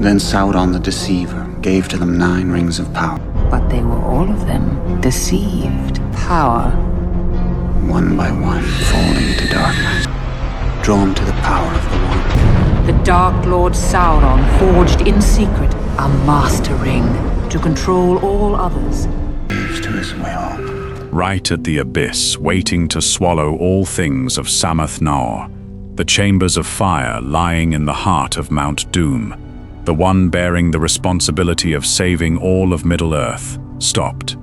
Then Sauron the Deceiver gave to them 9 rings of power. But they were all of them deceived. Power. One by one, falling into darkness, drawn to the power of the One. The Dark Lord Sauron forged in secret a master ring to control all others. Leaves to his will. Right at the abyss, waiting to swallow all things of Sammath Naur, the chambers of fire lying in the heart of Mount Doom, the one bearing the responsibility of saving all of Middle-earth, stopped.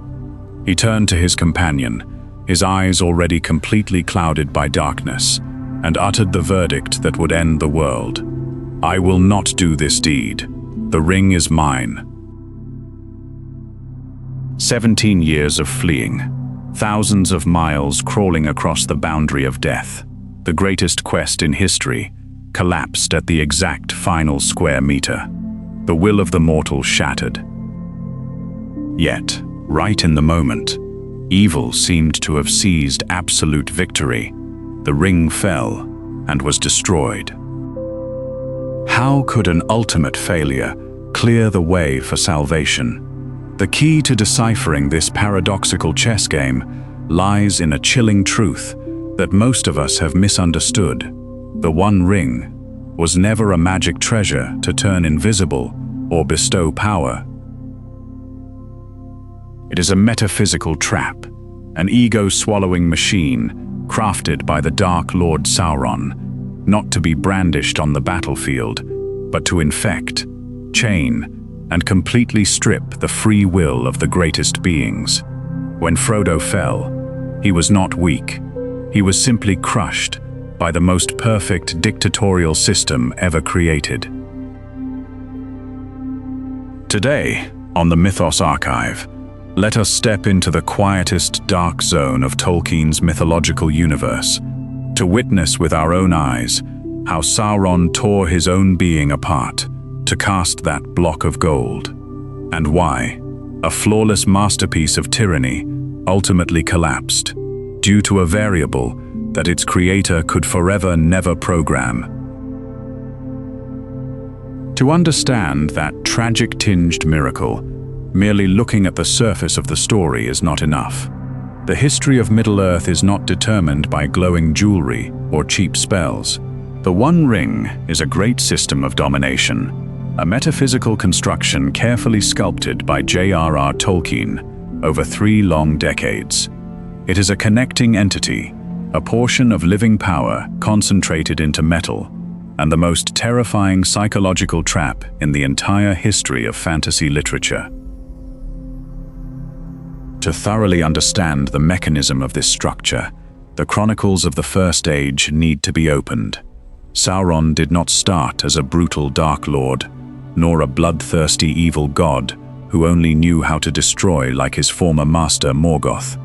He turned to his companion, his eyes already completely clouded by darkness, and uttered the verdict that would end the world. "I will not do this deed. The ring is mine." 17 years of fleeing, thousands of miles crawling across the boundary of death, the greatest quest in history, collapsed at the exact final square meter. The will of the mortal shattered. Yet, right in the moment, evil seemed to have seized absolute victory. The ring fell and was destroyed. How could an ultimate failure clear the way for salvation? The key to deciphering this paradoxical chess game lies in a chilling truth that most of us have misunderstood. The One Ring was never a magic treasure to turn invisible or bestow power. It is a metaphysical trap, an ego-swallowing machine crafted by the Dark Lord Sauron, not to be brandished on the battlefield, but to infect, chain, and completely strip the free will of the greatest beings. When Frodo fell, he was not weak. He was simply crushed by the most perfect dictatorial system ever created. Today, on the Mythos Archive, let us step into the quietest dark zone of Tolkien's mythological universe, to witness with our own eyes how Sauron tore his own being apart to cast that block of gold, and why a flawless masterpiece of tyranny ultimately collapsed due to a variable that its creator could forever never program. To understand that tragic-tinged miracle, merely looking at the surface of the story is not enough. The history of Middle-earth is not determined by glowing jewelry or cheap spells. The One Ring is a great system of domination, a metaphysical construction carefully sculpted by J.R.R. Tolkien over 3 long decades. It is a connecting entity, a portion of living power concentrated into metal, and the most terrifying psychological trap in the entire history of fantasy literature. To thoroughly understand the mechanism of this structure, the chronicles of the First Age need to be opened. Sauron did not start as a brutal Dark Lord, nor a bloodthirsty evil god who only knew how to destroy like his former master Morgoth.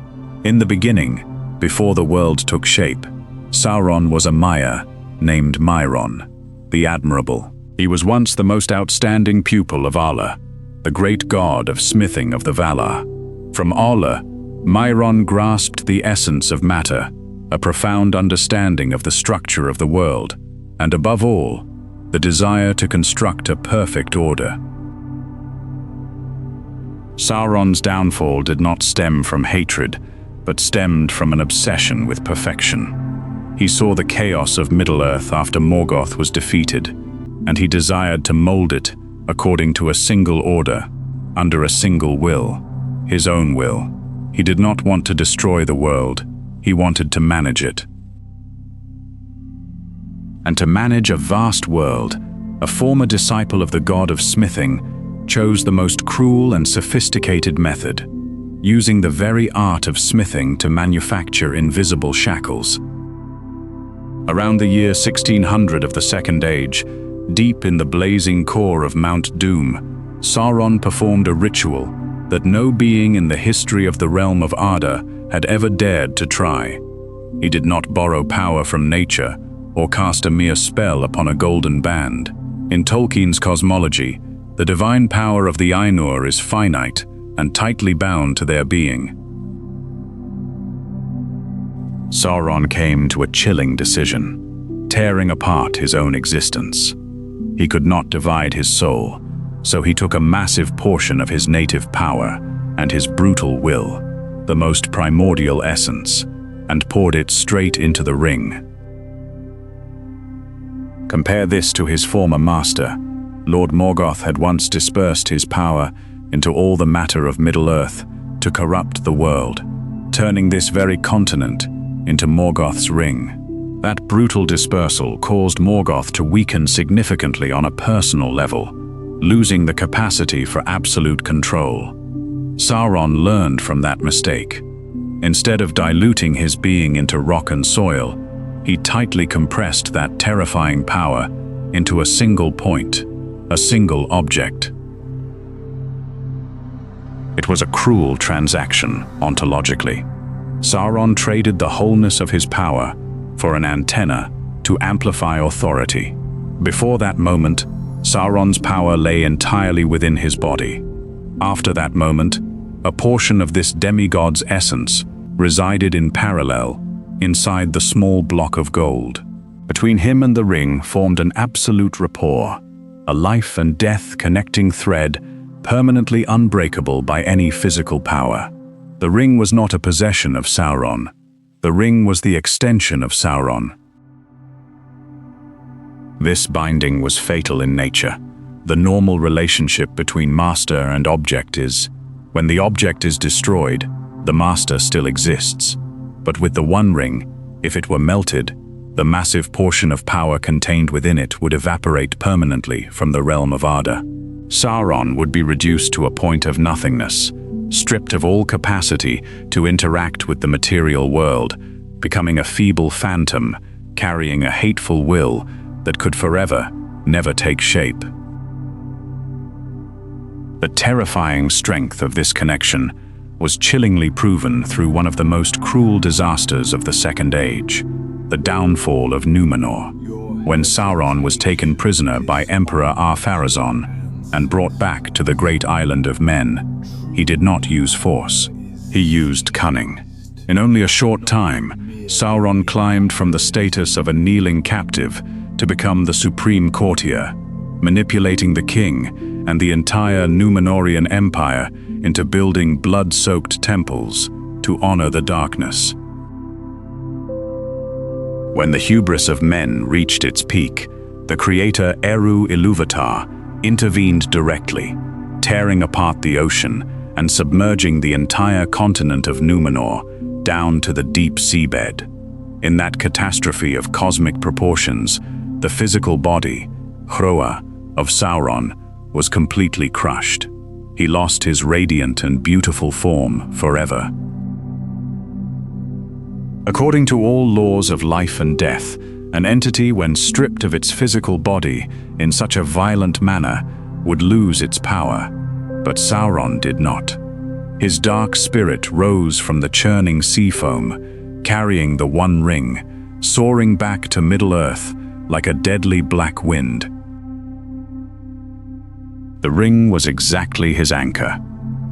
In the beginning, before the world took shape, Sauron was a Maya named Myron, the Admirable. He was once the most outstanding pupil of Allah, the great god of smithing of the Valar. From Allah, Myron grasped the essence of matter, a profound understanding of the structure of the world, and above all, the desire to construct a perfect order. Sauron's downfall did not stem from hatred, but stemmed from an obsession with perfection. He saw the chaos of Middle-earth after Morgoth was defeated, and he desired to mold it according to a single order, under a single will, his own will. He did not want to destroy the world, he wanted to manage it. And to manage a vast world, a former disciple of the god of smithing chose the most cruel and sophisticated method, using the very art of smithing to manufacture invisible shackles. Around the year 1600 of the Second Age, deep in the blazing core of Mount Doom, Sauron performed a ritual that no being in the history of the realm of Arda had ever dared to try. He did not borrow power from nature or cast a mere spell upon a golden band. In Tolkien's cosmology, the divine power of the Ainur is finite and tightly bound to their being. Sauron came to a chilling decision, tearing apart his own existence. He could not divide his soul, So he took a massive portion of his native power and his brutal will, the most primordial essence, and poured it straight into the ring. Compare this to his former master. Lord Morgoth had once dispersed his power into all the matter of Middle-earth to corrupt the world, turning this very continent into Morgoth's ring. That brutal dispersal caused Morgoth to weaken significantly on a personal level, losing the capacity for absolute control. Sauron learned from that mistake. Instead of diluting his being into rock and soil, he tightly compressed that terrifying power into a single point, a single object. It was a cruel transaction, ontologically. Sauron traded the wholeness of his power for an antenna to amplify authority. Before that moment, Sauron's power lay entirely within his body. After that moment, a portion of this demigod's essence resided in parallel inside the small block of gold. Between him and the ring formed an absolute rapport, a life and death connecting thread permanently unbreakable by any physical power. The ring was not a possession of Sauron. The ring was the extension of Sauron. This binding was fatal in nature. The normal relationship between master and object is, when the object is destroyed, the master still exists. But with the One Ring, if it were melted, the massive portion of power contained within it would evaporate permanently from the realm of Arda. Sauron would be reduced to a point of nothingness, stripped of all capacity to interact with the material world, becoming a feeble phantom, carrying a hateful will that could forever never take shape. The terrifying strength of this connection was chillingly proven through one of the most cruel disasters of the Second Age, the downfall of Númenor, when Sauron was taken prisoner by Emperor Ar-Pharazôn and brought back to the great island of Men. He did not use force. He used cunning. In only a short time, Sauron climbed from the status of a kneeling captive to become the supreme courtier, manipulating the king and the entire Númenorian Empire into building blood-soaked temples to honor the darkness. When the hubris of men reached its peak, the creator Eru Ilúvatar intervened directly, tearing apart the ocean and submerging the entire continent of Númenor down to the deep seabed. In that catastrophe of cosmic proportions, the physical body, Hroa, of Sauron was completely crushed. He lost his radiant and beautiful form forever. According to all laws of life and death, an entity, when stripped of its physical body in such a violent manner, would lose its power. But Sauron did not. His dark spirit rose from the churning sea foam, carrying the One Ring, soaring back to Middle-earth like a deadly black wind. The ring was exactly his anchor.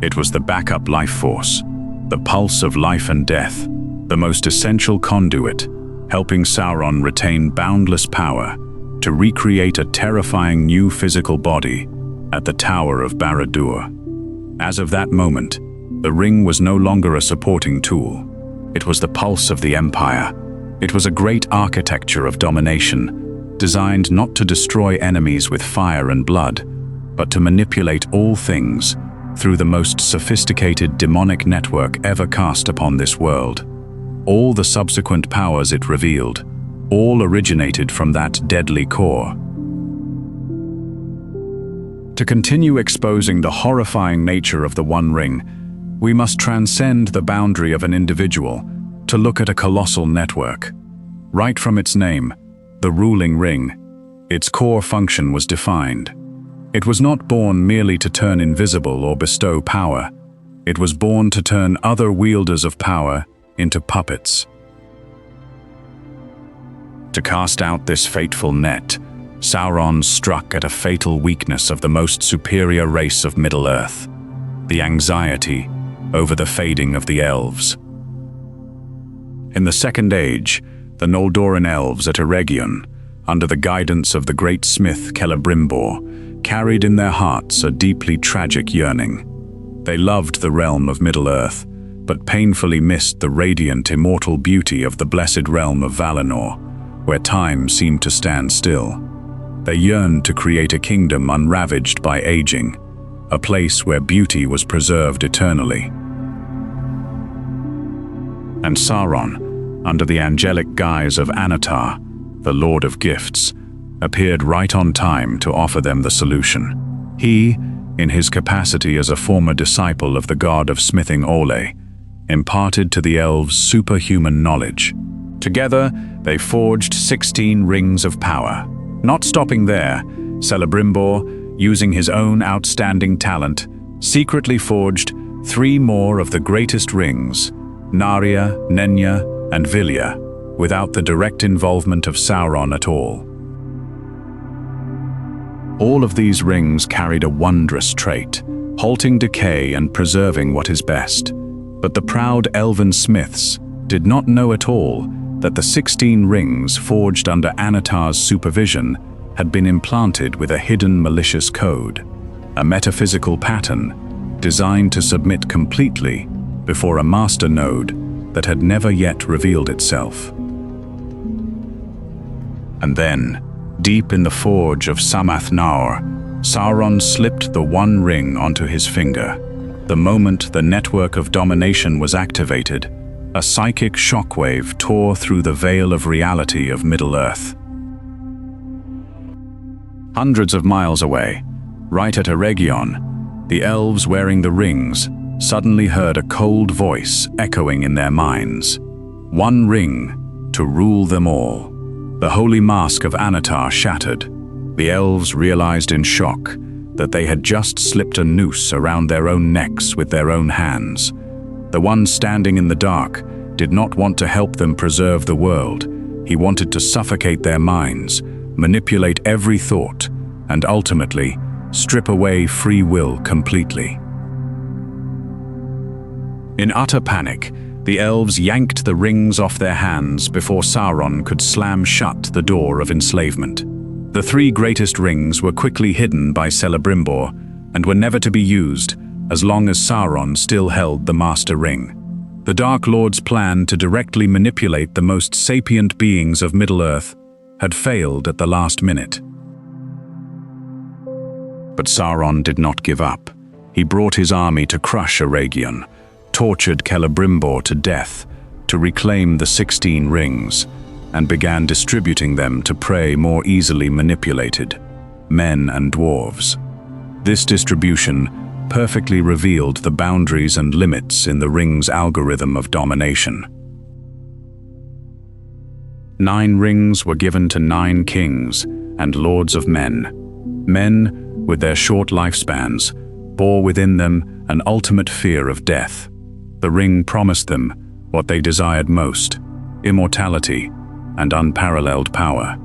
It was the backup life force, the pulse of life and death, the most essential conduit, helping Sauron retain boundless power to recreate a terrifying new physical body at the Tower of Barad-dûr. As of that moment, the ring was no longer a supporting tool. It was the pulse of the Empire. It was a great architecture of domination, designed not to destroy enemies with fire and blood, but to manipulate all things through the most sophisticated demonic network ever cast upon this world. All the subsequent powers it revealed, all originated from that deadly core. To continue exposing the horrifying nature of the One Ring, we must transcend the boundary of an individual to look at a colossal network. Right from its name, the ruling ring, its core function was defined. It was not born merely to turn invisible or bestow power. It was born to turn other wielders of power into puppets. To cast out this fateful net, Sauron struck at a fatal weakness of the most superior race of Middle-earth, the anxiety over the fading of the elves. In the Second Age, the Noldoran elves at Eregion, under the guidance of the great smith Celebrimbor, carried in their hearts a deeply tragic yearning. They loved the realm of Middle-earth, but painfully missed the radiant, immortal beauty of the blessed realm of Valinor, where time seemed to stand still. They yearned to create a kingdom unravaged by aging, a place where beauty was preserved eternally. And Sauron, under the angelic guise of Anatar, the Lord of Gifts, appeared right on time to offer them the solution. He, in his capacity as a former disciple of the god of smithing Ole, imparted to the elves superhuman knowledge. Together, they forged 16 rings of power. Not stopping there, Celebrimbor, using his own outstanding talent, secretly forged 3 more of the greatest rings, Narya, Nenya, and Vilya, without the direct involvement of Sauron at all. All of these rings carried a wondrous trait, halting decay and preserving what is best. But the proud elven smiths did not know at all that the 16 rings forged under Anatar's supervision had been implanted with a hidden malicious code, a metaphysical pattern designed to submit completely before a master node that had never yet revealed itself. And then, deep in the forge of Samath Naur, Sauron slipped the one ring onto his finger. The moment the network of domination was activated, a psychic shockwave tore through the veil of reality of Middle-earth. Hundreds of miles away, right at Eregion, the elves wearing the rings suddenly heard a cold voice echoing in their minds. One ring to rule them all. The holy mask of Anatar shattered. The elves realized in shock that they had just slipped a noose around their own necks with their own hands. The one standing in the dark did not want to help them preserve the world. He wanted to suffocate their minds, manipulate every thought, and ultimately strip away free will completely. In utter panic, the elves yanked the rings off their hands before Sauron could slam shut the door of enslavement. The 3 greatest rings were quickly hidden by Celebrimbor and were never to be used as long as Sauron still held the Master Ring. The Dark Lord's plan to directly manipulate the most sapient beings of Middle-earth had failed at the last minute. But Sauron did not give up. He brought his army to crush Eregion, tortured Celebrimbor to death to reclaim the 16 rings, and began distributing them to prey more easily manipulated, men and dwarves. This distribution perfectly revealed the boundaries and limits in the ring's algorithm of domination. 9 rings were given to 9 kings and lords of men. Men, with their short lifespans, bore within them an ultimate fear of death. The ring promised them what they desired most, immortality and unparalleled power.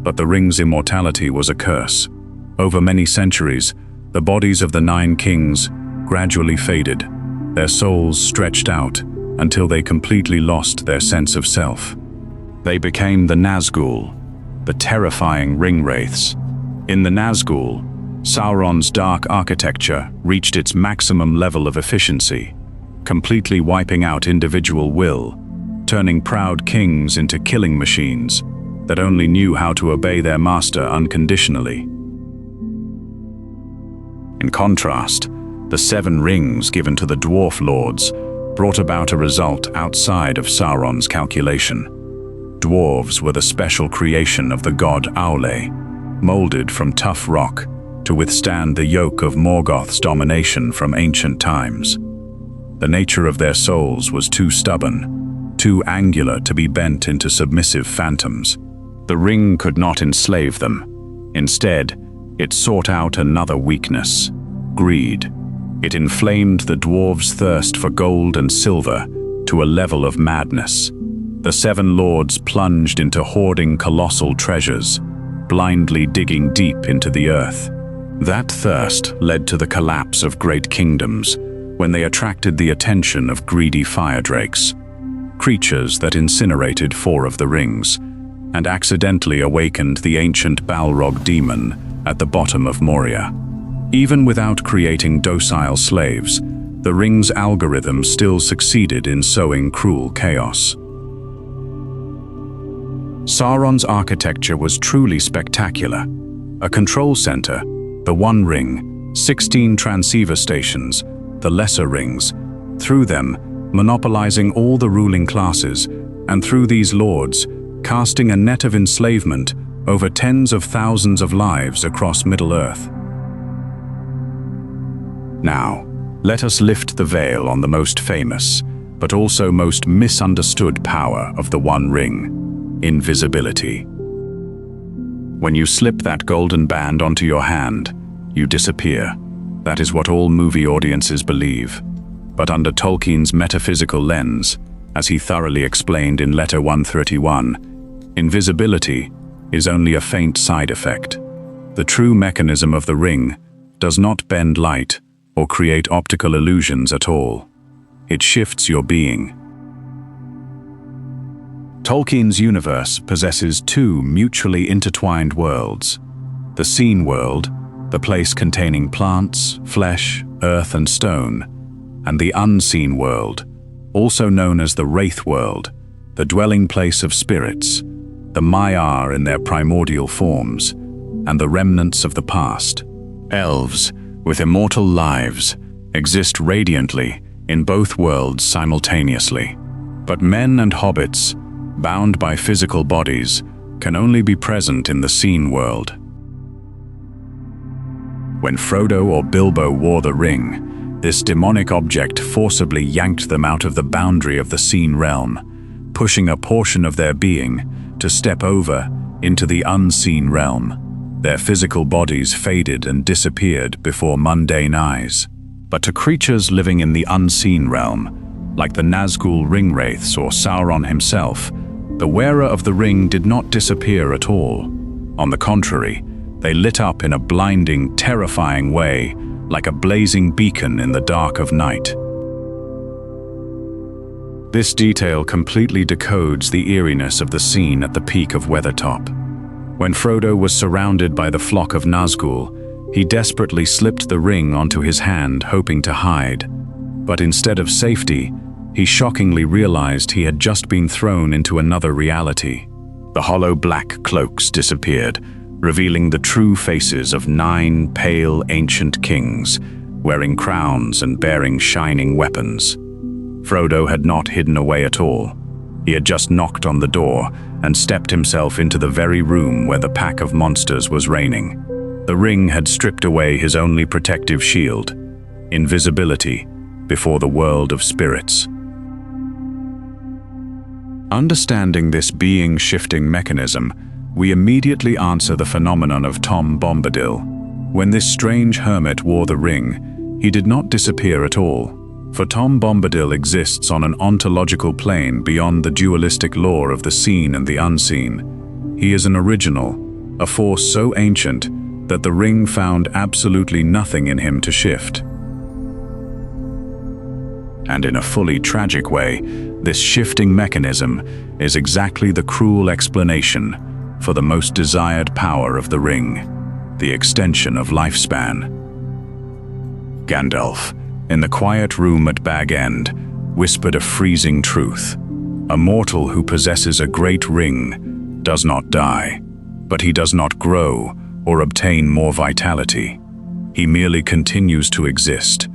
But the ring's immortality was a curse. Over many centuries, the bodies of the 9 kings gradually faded, their souls stretched out until they completely lost their sense of self. They became the Nazgûl, the terrifying ring wraiths. In the Nazgûl, Sauron's dark architecture reached its maximum level of efficiency, completely wiping out individual will, turning proud kings into killing machines that only knew how to obey their master unconditionally. In contrast, the 7 rings given to the dwarf lords brought about a result outside of Sauron's calculation. Dwarves were the special creation of the god Aule, molded from tough rock to withstand the yoke of Morgoth's domination from ancient times. The nature of their souls was too stubborn, too angular to be bent into submissive phantoms. The ring could not enslave them. Instead, it sought out another weakness: greed. It inflamed the dwarves' thirst for gold and silver to a level of madness. The 7 lords plunged into hoarding colossal treasures, blindly digging deep into the earth. That thirst led to the collapse of great kingdoms when they attracted the attention of greedy fire drakes, creatures that incinerated 4 of the rings and accidentally awakened the ancient Balrog demon at the bottom of Moria. Even without creating docile slaves, the ring's algorithm still succeeded in sowing cruel chaos. Sauron's architecture was truly spectacular. A control center, the One Ring, 16 transceiver stations, the lesser rings, through them monopolizing all the ruling classes, and through these lords, casting a net of enslavement over tens of thousands of lives across Middle-earth. Now, let us lift the veil on the most famous, but also most misunderstood power of the One Ring, invisibility. When you slip that golden band onto your hand, you disappear. That is what all movie audiences believe. But under Tolkien's metaphysical lens, as he thoroughly explained in Letter 131, invisibility is only a faint side effect. The true mechanism of the ring does not bend light or create optical illusions at all. It shifts your being. Tolkien's universe possesses two mutually intertwined worlds. The seen world, the place containing plants, flesh, earth and stone, and the unseen world, also known as the Wraith world, the dwelling place of spirits, the Maiar in their primordial forms, and the remnants of the past. Elves, with immortal lives, exist radiantly in both worlds simultaneously. But men and hobbits, bound by physical bodies, can only be present in the seen world. When Frodo or Bilbo wore the ring, this demonic object forcibly yanked them out of the boundary of the seen realm, pushing a portion of their being to step over into the unseen realm. Their physical bodies faded and disappeared before mundane eyes. But to creatures living in the unseen realm, like the Nazgûl ringwraiths or Sauron himself, the wearer of the ring did not disappear at all. On the contrary, they lit up in a blinding, terrifying way, like a blazing beacon in the dark of night. This detail completely decodes the eeriness of the scene at the peak of Weathertop. When Frodo was surrounded by the flock of Nazgûl, he desperately slipped the ring onto his hand, hoping to hide. But instead of safety, he shockingly realized he had just been thrown into another reality. The hollow black cloaks disappeared, revealing the true faces of 9 pale ancient kings, wearing crowns and bearing shining weapons. Frodo had not hidden away at all. He had just knocked on the door and stepped himself into the very room where the pack of monsters was reigning. The ring had stripped away his only protective shield, invisibility, before the world of spirits. Understanding this being-shifting mechanism, we immediately answer the phenomenon of Tom Bombadil. When this strange hermit wore the ring, he did not disappear at all. For Tom Bombadil exists on an ontological plane beyond the dualistic lore of the seen and the unseen. He is an original, a force so ancient that the ring found absolutely nothing in him to shift. And in a fully tragic way, this shifting mechanism is exactly the cruel explanation for the most desired power of the ring, the extension of lifespan. Gandalf, in the quiet room at Bag End, whispered a freezing truth. A mortal who possesses a great ring does not die, but he does not grow or obtain more vitality. He merely continues to exist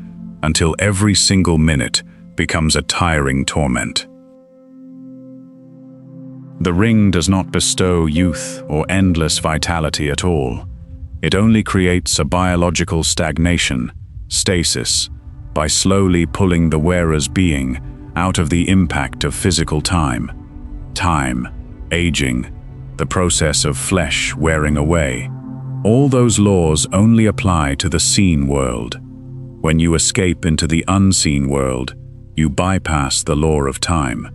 until every single minute becomes a tiring torment. The ring does not bestow youth or endless vitality at all. It only creates a biological stagnation, stasis, by slowly pulling the wearer's being out of the impact of physical time. Time, aging, the process of flesh wearing away. All those laws only apply to the seen world. When you escape into the unseen world, you bypass the law of time.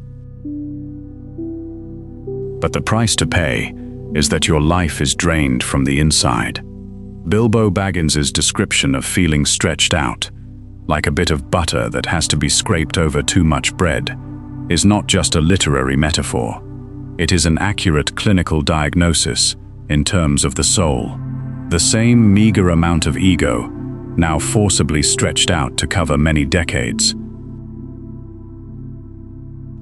But the price to pay is that your life is drained from the inside. Bilbo Baggins's description of feeling stretched out, like a bit of butter that has to be scraped over too much bread, is not just a literary metaphor. It is an accurate clinical diagnosis in terms of the soul. The same meager amount of ego, now forcibly stretched out to cover many decades.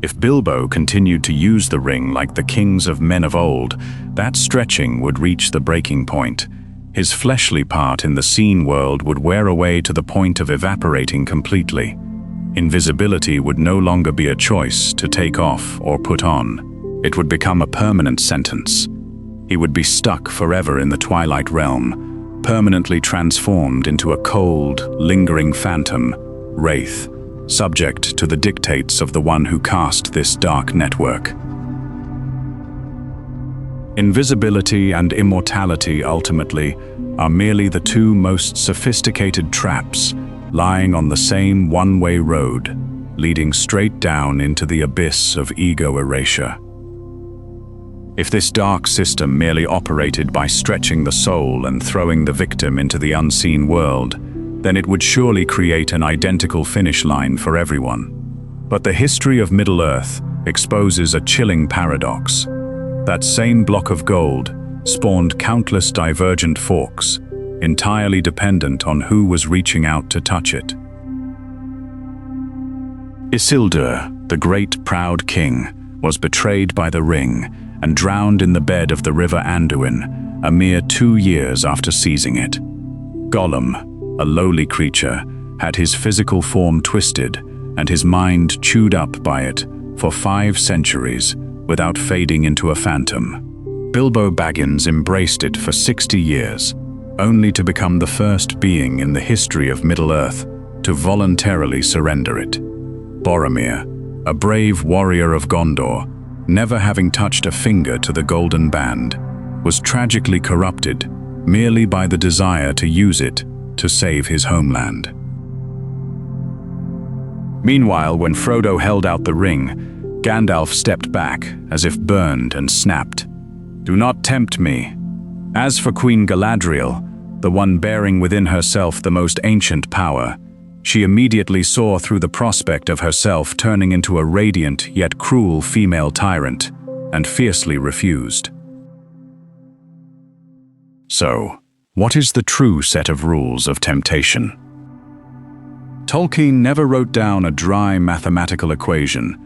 If Bilbo continued to use the ring like the kings of men of old, that stretching would reach the breaking point. His fleshly part in the seen world would wear away to the point of evaporating completely. Invisibility would no longer be a choice to take off or put on. It would become a permanent sentence. He would be stuck forever in the Twilight Realm, permanently transformed into a cold, lingering phantom, wraith, subject to the dictates of the one who cast this dark network. Invisibility and immortality ultimately are merely the two most sophisticated traps lying on the same one-way road, leading straight down into the abyss of ego erasure. If this dark system merely operated by stretching the soul and throwing the victim into the unseen world, then it would surely create an identical finish line for everyone. But the history of Middle-earth exposes a chilling paradox. That same block of gold spawned countless divergent forks, entirely dependent on who was reaching out to touch it. Isildur, the great proud king, was betrayed by the ring and drowned in the bed of the river Anduin a mere 2 years after seizing it. Gollum, a lowly creature, had his physical form twisted and his mind chewed up by it for 5 centuries without fading into a phantom. Bilbo Baggins embraced it for 60 years, only to become the first being in the history of Middle-earth to voluntarily surrender it. Boromir, a brave warrior of Gondor, never having touched a finger to the Golden Band, was tragically corrupted merely by the desire to use it to save his homeland. Meanwhile, when Frodo held out the ring, Gandalf stepped back, as if burned, and snapped, "Do not tempt me." As for Queen Galadriel, the one bearing within herself the most ancient power, she immediately saw through the prospect of herself turning into a radiant yet cruel female tyrant, and fiercely refused. So, what is the true set of rules of temptation? Tolkien never wrote down a dry mathematical equation,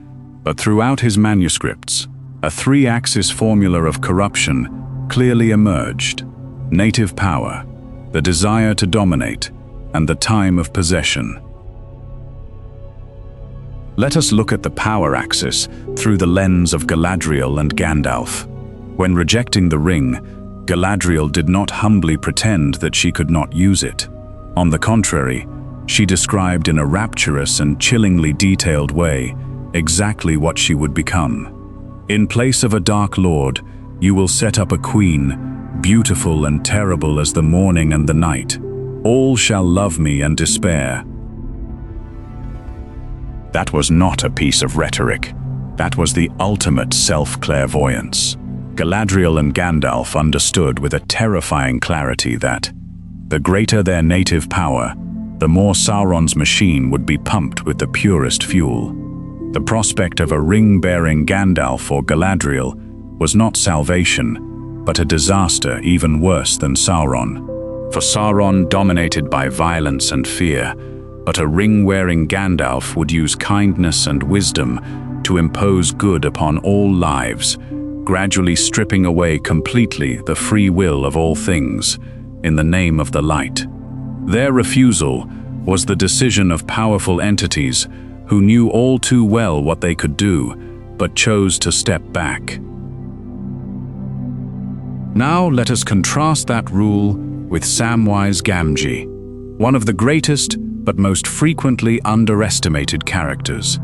but throughout his manuscripts, a 3-axis formula of corruption clearly emerged: native power, the desire to dominate, and the time of possession. Let us look at the power axis through the lens of Galadriel and Gandalf. When rejecting the ring, Galadriel did not humbly pretend that she could not use it. On the contrary, she described in a rapturous and chillingly detailed way exactly what she would become. In place of a dark lord, you will set up a queen, beautiful and terrible as the morning and the night. All shall love me and despair. That was not a piece of rhetoric. That was the ultimate self-clairvoyance. Galadriel and Gandalf understood with a terrifying clarity that the greater their native power, the more Sauron's machine would be pumped with the purest fuel. The prospect of a ring-bearing Gandalf or Galadriel was not salvation, but a disaster even worse than Sauron. For Sauron dominated by violence and fear, but a ring-wearing Gandalf would use kindness and wisdom to impose good upon all lives, gradually stripping away completely the free will of all things in the name of the light. Their refusal was the decision of powerful entities who knew all too well what they could do, but chose to step back. Now let us contrast that rule with Samwise Gamgee, one of the greatest but most frequently underestimated characters.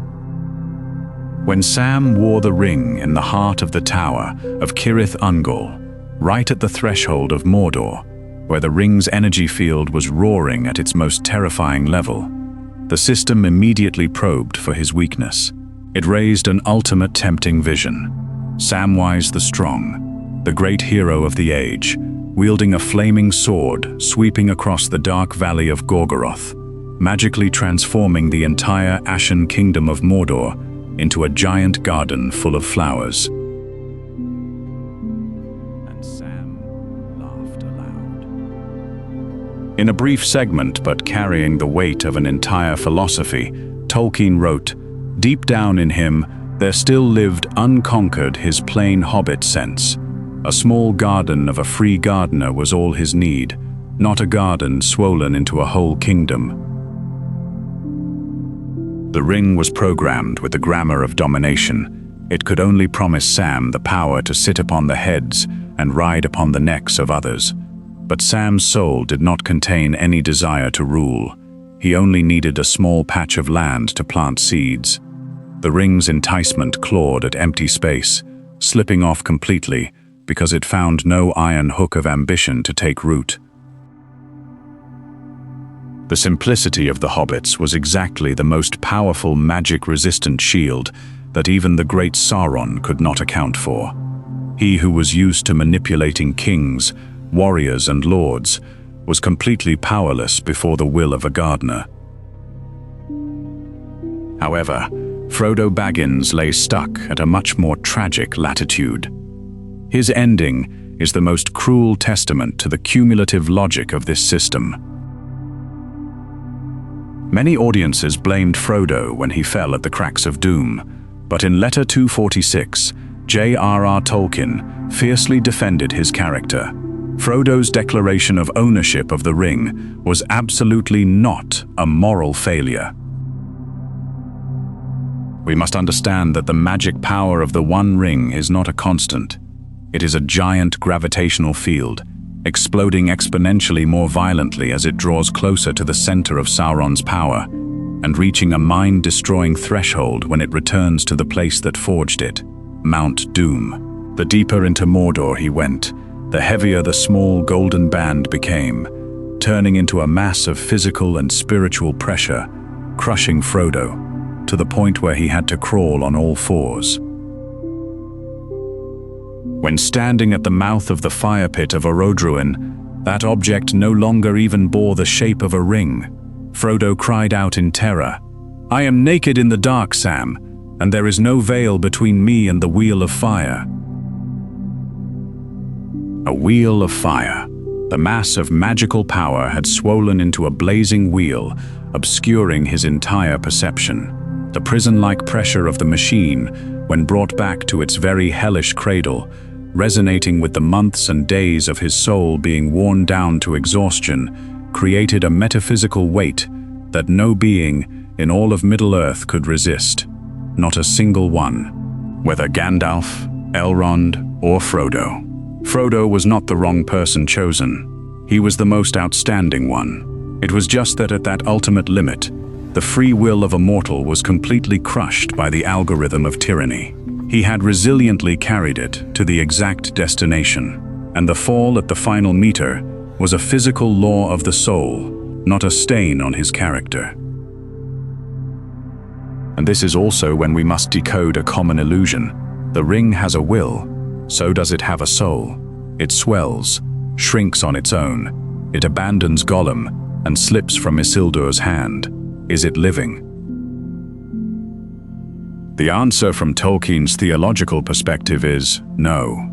When Sam wore the ring in the heart of the Tower of Cirith Ungol, right at the threshold of Mordor, where the ring's energy field was roaring at its most terrifying level, the system immediately probed for his weakness. It raised an ultimate tempting vision. Samwise the Strong, the great hero of the age, wielding a flaming sword sweeping across the dark valley of Gorgoroth, magically transforming the entire Ashen Kingdom of Mordor into a giant garden full of flowers. And Sam laughed aloud. In a brief segment, but carrying the weight of an entire philosophy, Tolkien wrote, "Deep down in him, there still lived unconquered his plain hobbit sense. A small garden of a free gardener was all his need, not a garden swollen into a whole kingdom." The ring was programmed with the grammar of domination. It could only promise Sam the power to sit upon the heads and ride upon the necks of others. But Sam's soul did not contain any desire to rule. He only needed a small patch of land to plant seeds. The ring's enticement clawed at empty space, slipping off completely because it found no iron hook of ambition to take root. The simplicity of the hobbits was exactly the most powerful magic-resistant shield that even the great Sauron could not account for. He who was used to manipulating kings, warriors and lords was completely powerless before the will of a gardener. However, Frodo Baggins lay stuck at a much more tragic latitude. His ending is the most cruel testament to the cumulative logic of this system. Many audiences blamed Frodo when he fell at the cracks of doom, but in Letter 246, J.R.R. Tolkien fiercely defended his character. Frodo's declaration of ownership of the ring was absolutely not a moral failure. We must understand that the magic power of the One Ring is not a constant. It is a giant gravitational field, exploding exponentially more violently as it draws closer to the center of Sauron's power, and reaching a mind-destroying threshold when it returns to the place that forged it, Mount Doom. The deeper into Mordor he went, the heavier the small golden band became, turning into a mass of physical and spiritual pressure, crushing Frodo, to the point where he had to crawl on all fours. When standing at the mouth of the fire pit of Orodruin, that object no longer even bore the shape of a ring. Frodo cried out in terror, "I am naked in the dark, Sam, and there is no veil between me and the wheel of fire." A wheel of fire. The mass of magical power had swollen into a blazing wheel, obscuring his entire perception. The prison-like pressure of the machine, when brought back to its very hellish cradle, resonating with the months and days of his soul being worn down to exhaustion, created a metaphysical weight that no being in all of Middle-earth could resist. Not a single one. Whether Gandalf, Elrond, or Frodo. Frodo was not the wrong person chosen. He was the most outstanding one. It was just that at that ultimate limit, the free will of a mortal was completely crushed by the algorithm of tyranny. He had resiliently carried it to the exact destination, and the fall at the final meter was a physical law of the soul, not a stain on his character. And this is also when we must decode a common illusion. The ring has a will, so does it have a soul. It swells, shrinks on its own. It abandons Gollum and slips from Isildur's hand. Is it living? The answer from Tolkien's theological perspective is no.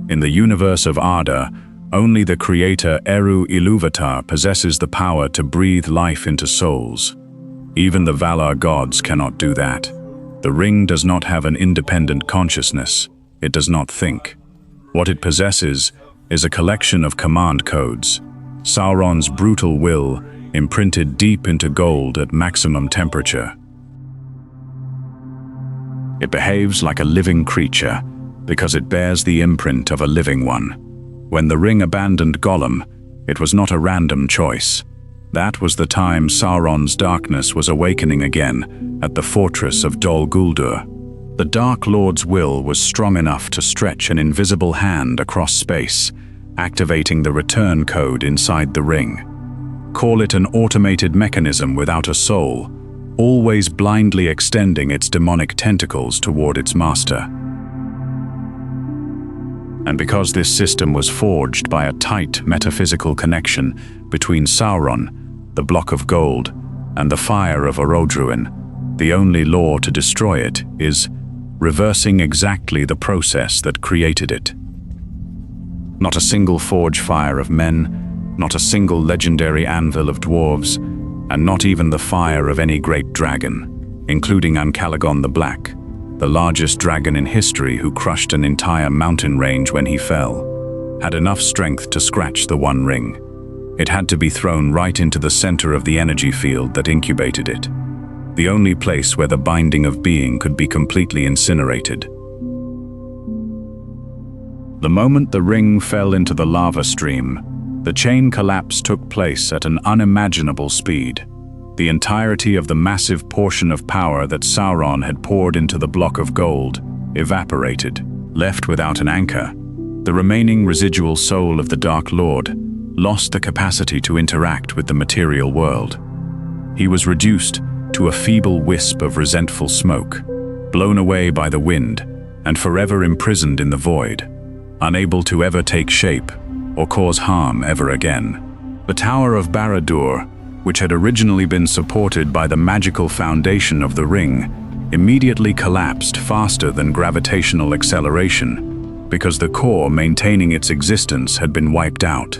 In the universe of Arda, only the creator Eru Ilúvatar possesses the power to breathe life into souls. Even the Valar gods cannot do that. The ring does not have an independent consciousness. It does not think. What it possesses is a collection of command codes. Sauron's brutal will imprinted deep into gold at maximum temperature. It behaves like a living creature because it bears the imprint of a living one. When the ring abandoned Gollum, it was not a random choice. That was the time Sauron's darkness was awakening again at the fortress of Dol Guldur. The Dark Lord's will was strong enough to stretch an invisible hand across space, activating the return code inside the ring. Call it an automated mechanism without a soul, always blindly extending its demonic tentacles toward its master. And because this system was forged by a tight metaphysical connection between Sauron, the block of gold, and the fire of Orodruin, the only law to destroy it is reversing exactly the process that created it. Not a single forge fire of men, not a single legendary anvil of dwarves, and not even the fire of any great dragon, including Ancalagon the Black, the largest dragon in history who crushed an entire mountain range when he fell, had enough strength to scratch the One Ring. It had to be thrown right into the center of the energy field that incubated it, the only place where the binding of being could be completely incinerated. The moment the ring fell into the lava stream, the chain collapse took place at an unimaginable speed. The entirety of the massive portion of power that Sauron had poured into the block of gold evaporated, left without an anchor. The remaining residual soul of the Dark Lord lost the capacity to interact with the material world. He was reduced to a feeble wisp of resentful smoke, blown away by the wind and forever imprisoned in the void, unable to ever take shape or cause harm ever again. The Tower of Barad-dûr, which had originally been supported by the magical foundation of the ring, immediately collapsed faster than gravitational acceleration, because the core maintaining its existence had been wiped out.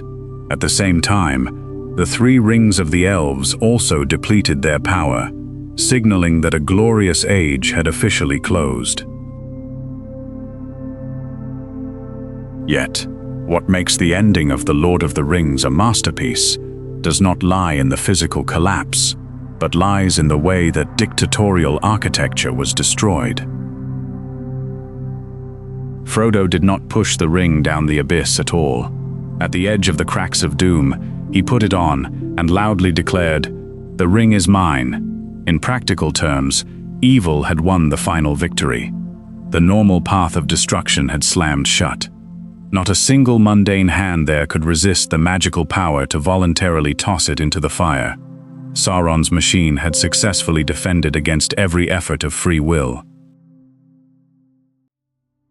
At the same time, the three rings of the elves also depleted their power, signaling that a glorious age had officially closed. Yet, what makes the ending of The Lord of the Rings a masterpiece does not lie in the physical collapse, but lies in the way that dictatorial architecture was destroyed. Frodo did not push the ring down the abyss at all. At the edge of the cracks of doom, he put it on and loudly declared, "The ring is mine." In practical terms, evil had won the final victory. The normal path of destruction had slammed shut. Not a single mundane hand there could resist the magical power to voluntarily toss it into the fire. Sauron's machine had successfully defended against every effort of free will.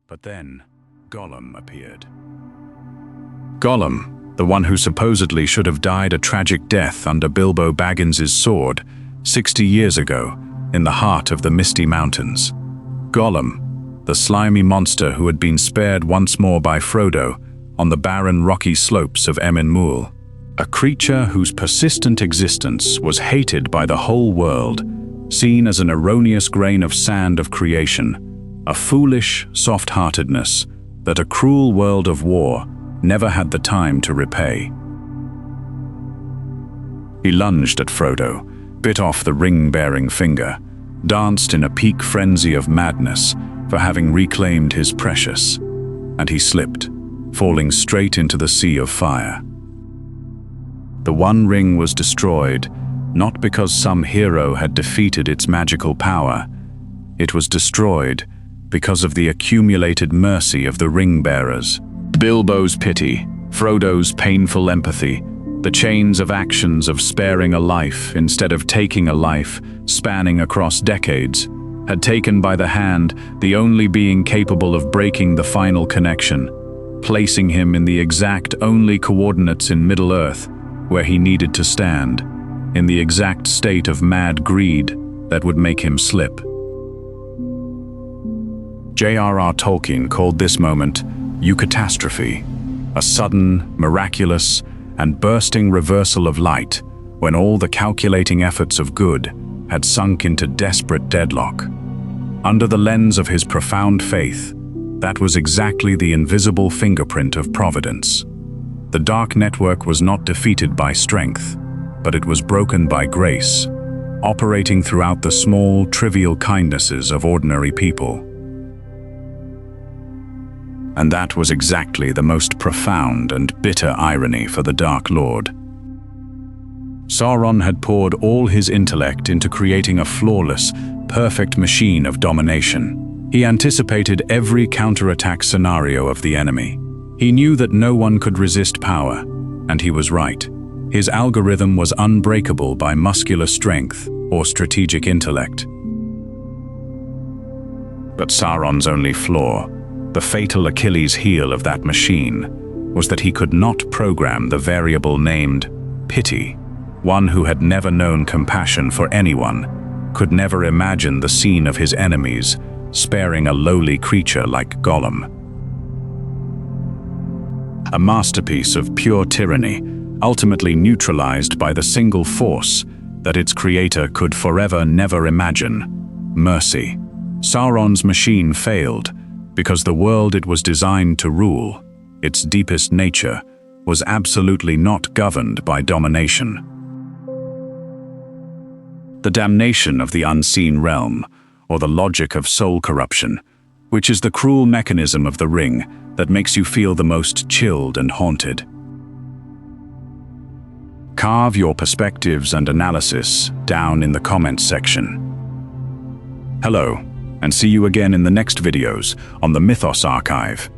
But then, Gollum appeared. Gollum, the one who supposedly should have died a tragic death under Bilbo Baggins' sword 60 years ago, in the heart of the Misty Mountains. Gollum, the slimy monster who had been spared once more by Frodo on the barren rocky slopes of Emyn Muil. A creature whose persistent existence was hated by the whole world, seen as an erroneous grain of sand of creation, a foolish soft-heartedness that a cruel world of war never had the time to repay. He lunged at Frodo, bit off the ring-bearing finger, danced in a peak frenzy of madness for having reclaimed his precious, and he slipped, falling straight into the sea of fire. The One Ring was destroyed, not because some hero had defeated its magical power. It was destroyed because of the accumulated mercy of the ring-bearers. Bilbo's pity, Frodo's painful empathy, the chains of actions of sparing a life instead of taking a life, spanning across decades, had taken by the hand the only being capable of breaking the final connection, placing him in the exact only coordinates in Middle-earth where he needed to stand, in the exact state of mad greed that would make him slip. J.R.R. Tolkien called this moment Eucatastrophe, a sudden, miraculous, and bursting reversal of light when all the calculating efforts of good had sunk into desperate deadlock. Under the lens of his profound faith, that was exactly the invisible fingerprint of Providence. The dark network was not defeated by strength, but it was broken by grace, operating throughout the small, trivial kindnesses of ordinary people. And that was exactly the most profound and bitter irony for the Dark Lord. Sauron had poured all his intellect into creating a flawless, perfect machine of domination. He anticipated every counterattack scenario of the enemy. He knew that no one could resist power, and he was right. His algorithm was unbreakable by muscular strength or strategic intellect. But Sauron's only flaw, the fatal Achilles heel of that machine, was that he could not program the variable named pity. One who had never known compassion for anyone could never imagine the scene of his enemies sparing a lowly creature like Gollum. A masterpiece of pure tyranny, ultimately neutralized by the single force that its creator could forever never imagine: mercy. Sauron's machine failed because the world it was designed to rule, its deepest nature, was absolutely not governed by domination. The damnation of the unseen realm, or the logic of soul corruption, which is the cruel mechanism of the ring that makes you feel the most chilled and haunted. Carve your perspectives and analysis down in the comments section. Hello, and see you again in the next videos on the Mythos Archive.